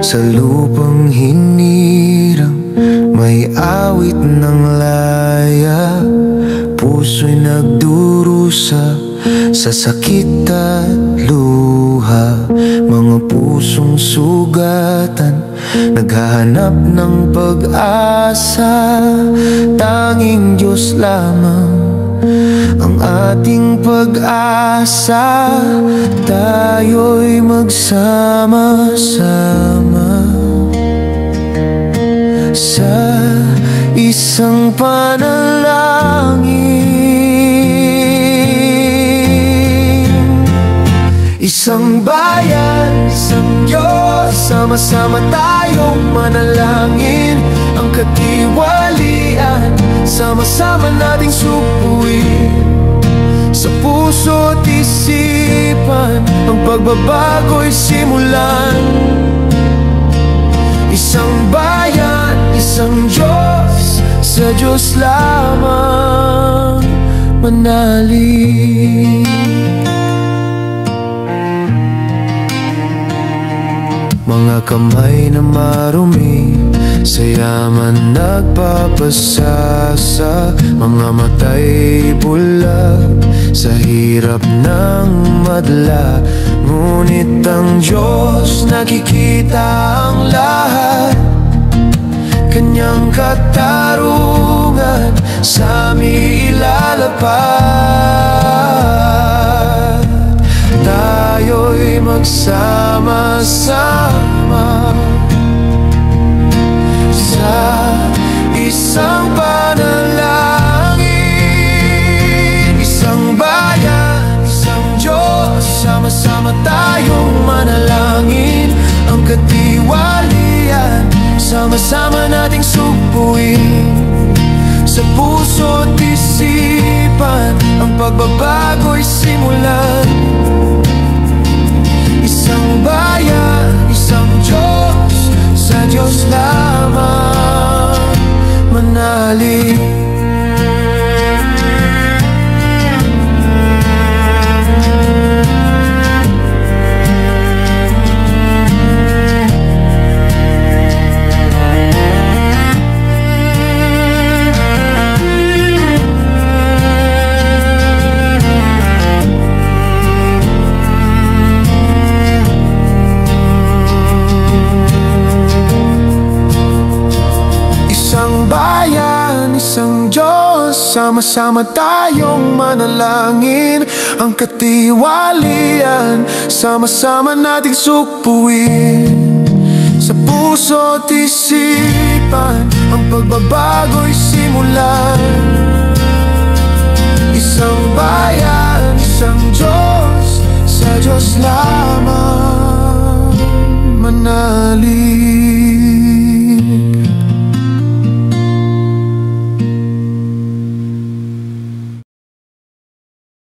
Sa lupang hinirang may awit ng laya, puso'y nagdurusa sa sakit at luha. Mga pusong sugatan naghahanap ng pag-asa. Tanging Diyos lamang ang ating pag-asa. Tayo'y magsama-sama sa isang panalangin. Isang bayan, isang Diyos, sama-sama tayong manalangin. Ang katiwalian, sama-sama nating supuin. Sa puso't isipan, ang pagbabago'y simulan. Isang bayan, isang Diyos, sa Diyos lamang manalig. Mga kamay na marumi, sa yaman nagpapasasa. Mga matay bulag, sa hirap ng madla. Ngunit ang Diyos nakikita ang lahat. Kanyang katarungan sa amin ilalapad. Tayo'y magsama-sama sa isang panalangin. Isang bayan, isang Diyos, sama-sama tayong manalangin. Ang katiwalian, sama-sama nating supuin. Sa puso't isipan, ang pagbabago'y simulan. Isang bayan, isang Diyos, sa Diyos lamang manalig. Isang Diyos, sama-sama tayong manalangin. Ang katiwalian, sama-sama nating supuin. Sa puso't isipan, ang pagbabago'y simulan. Isang bayan, isang Diyos, sa Diyos lamang manalig.